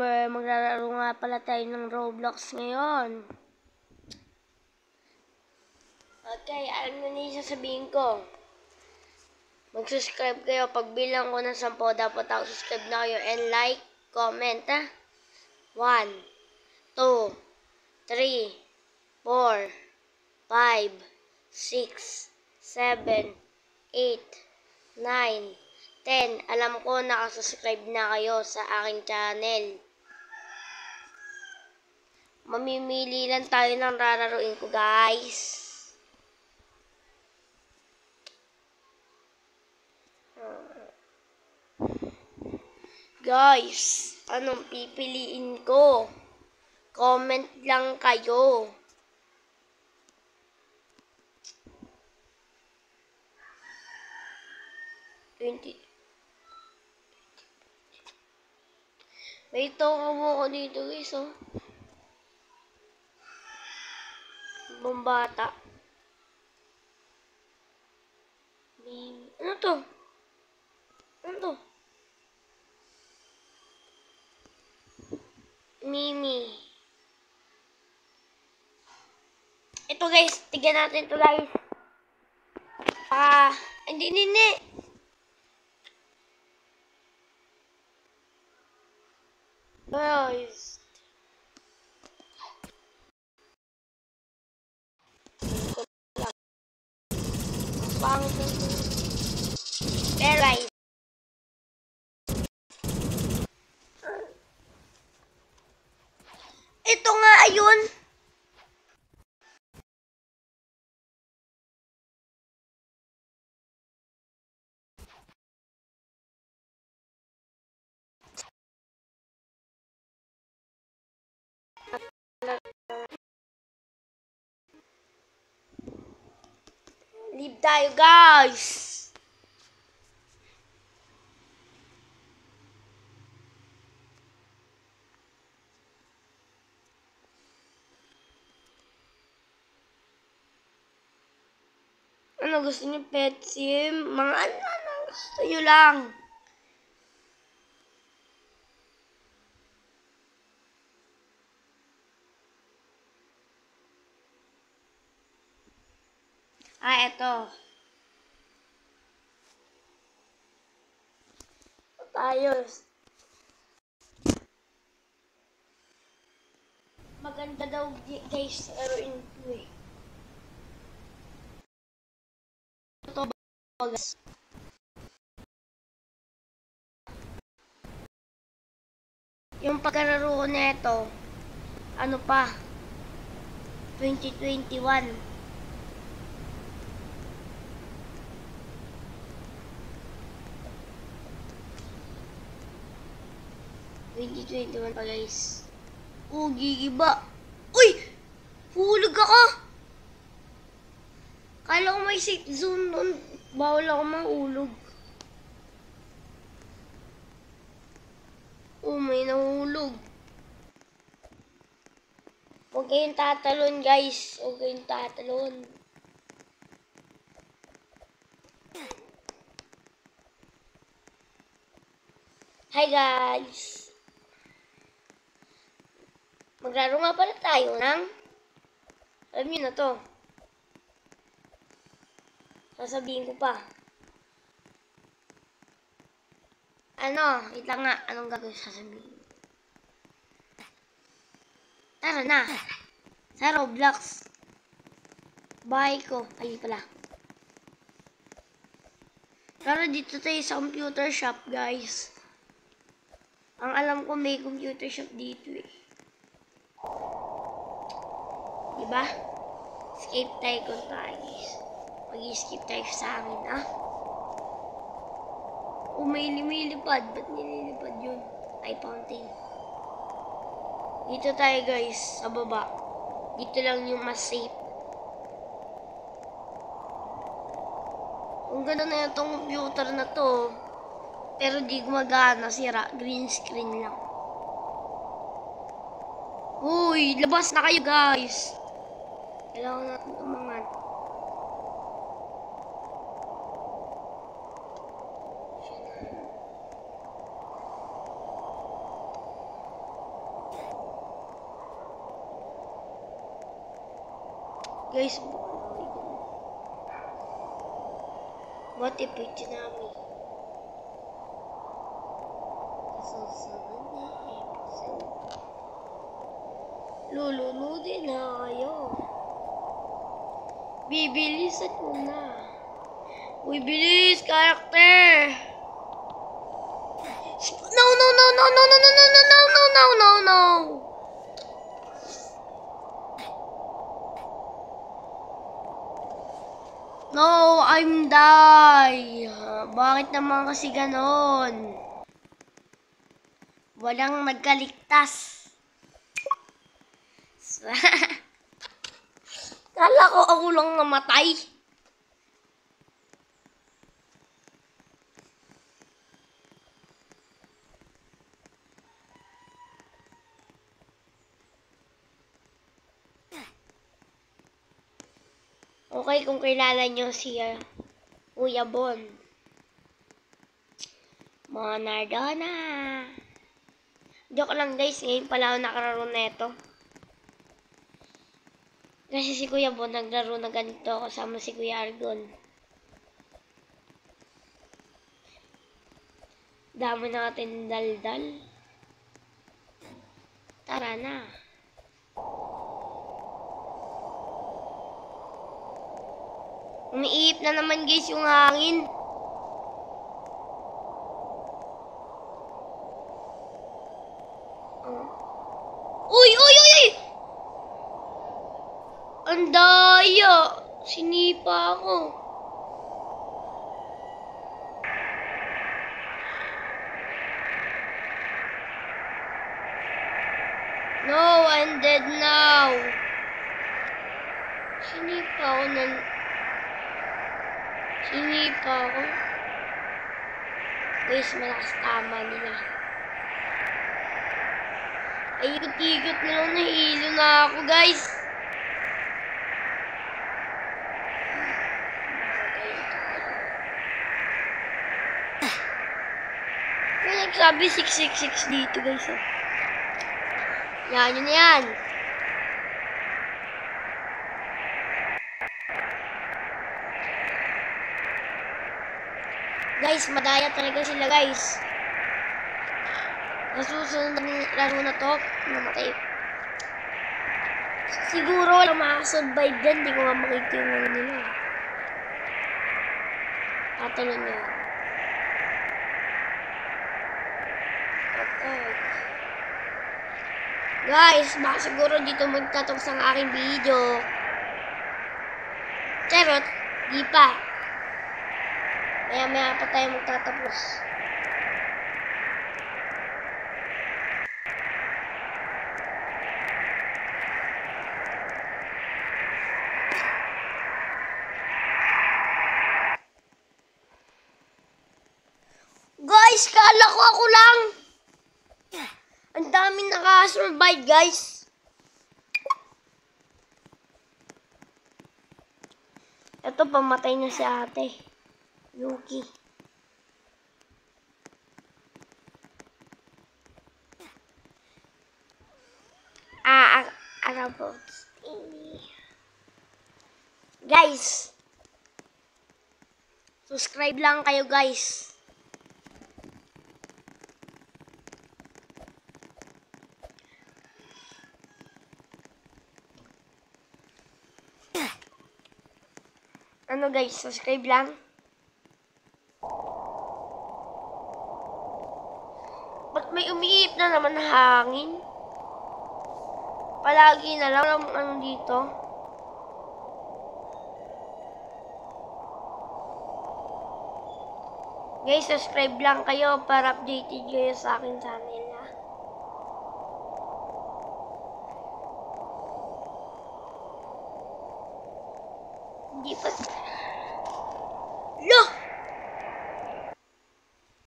Maglalaro nga pala tayo ng Roblox ngayon. Okay, alam nyo na yung sasabihin ko. Mag-subscribe kayo. Pag bilang ko ng 10, dapat ako subscribe na kayo. And like, comment, ha? 1, 2, 3, 4, 5, 6, 7, 8, 9, 10. Alam ko nakasubscribe na kayo sa aking channel. Mamimili lang tayo ng rararuin ko, guys. Guys, anong pipiliin ko? Comment lang kayo. May toka mo ko dito, guys, oh. Bambata. Ano to? Ano to? Mimi. Ito, guys. Tignan natin ito, guys. Hindi. Guys. Pero, guys. Ito nga, ayun. Leave tayo, guys. Ano gusto niyo, pet sim? Mga ano gusto niyo lang. Eto. Tayo. Maganda daw, guys, laruin ko eh. Ito ba, guys? Yung pagkalaro ko na ito, ano pa? 2021. Pa, guys. Oh, gigiba. Uy! Hulog ako! Kala ko may safe zone doon. Bawal ako mahulog. Oh, may nahulog. Huwag kayong tatalon, guys. Huwag kayong tatalon. Hi, guys. Maglaro nga pala tayo ng... Alam niyo na to. Sasabihin ko pa. Ano? Wait lang nga. Anong gagawin sasabihin? Tara na. Sa Roblox. Bahay ko. Ay, pala. Tara dito tayo sa computer shop, guys. Ang alam ko may computer shop dito eh. Diba? Escape tayo kung tayo, guys. Mag-escape tayo sa amin, ah. Oh, may lumilipad. Ba't nililipad yun? Ay, fountain. Dito tayo, guys. Sa baba. Dito lang yung mas safe. Ang ganda na itong computer na to. Pero di gumagana. Sira. Green screen lang. Uy, labas na kayo, guys. Kailangan natin umangat. Guys, what if it's tsunami? Susunod na episode. Lulunodin na kayo. Bibilisan ko na. Uy, bilis, karakter! No, no, no, no, no, no, no, no, no, no, no, no, no, no! No, I'm die. Bakit naman kasi ganon? Walang nagkaligtas. Kala ko ako lang namatay. Okay, kung kilala nyo si Kuya Bon. Monardona. Joke lang guys, ngayon pala ako nakararo neto. Kasi si Kuya Bon naglaro na ganito kasama si Kuya Argon. Dami natin daldal. Tara na. Umiihip na naman guys yung hangin. Uy, uy, uy, uy! Ang daya! Sinipa ako. No, I'm dead now. Sinipa ako ng... Sinipa ako. Guys, malakas tama nila. Ay, ikot-ikot na lang, nahilo na ako, guys. May nagsabi 666 dito, guys. Oh. Yan, yun yan. Guys, madaya talaga sila, guys. Nasusunod ng laro na to, namatay. Siguro wala makasurvive dyan, di ko nga makita yung ano nila. Tatalo niya. Okay. Guys, baka siguro dito magtatapos ang aking video. Charot, di pa. Maya-maya pa tayo magtatapos. Guys, kala ko ako lang. Ang daming naka-survive, guys. Ito, pamatay na si ate. Yuki. Arabots. Guys, subscribe lang kayo, guys. Ano guys, subscribe lang. Ba't may umiihip na naman na hangin? Palagi na lang ang dito. Guys, subscribe lang kayo para updated kayo sa akin channel, ha? Hindi pa...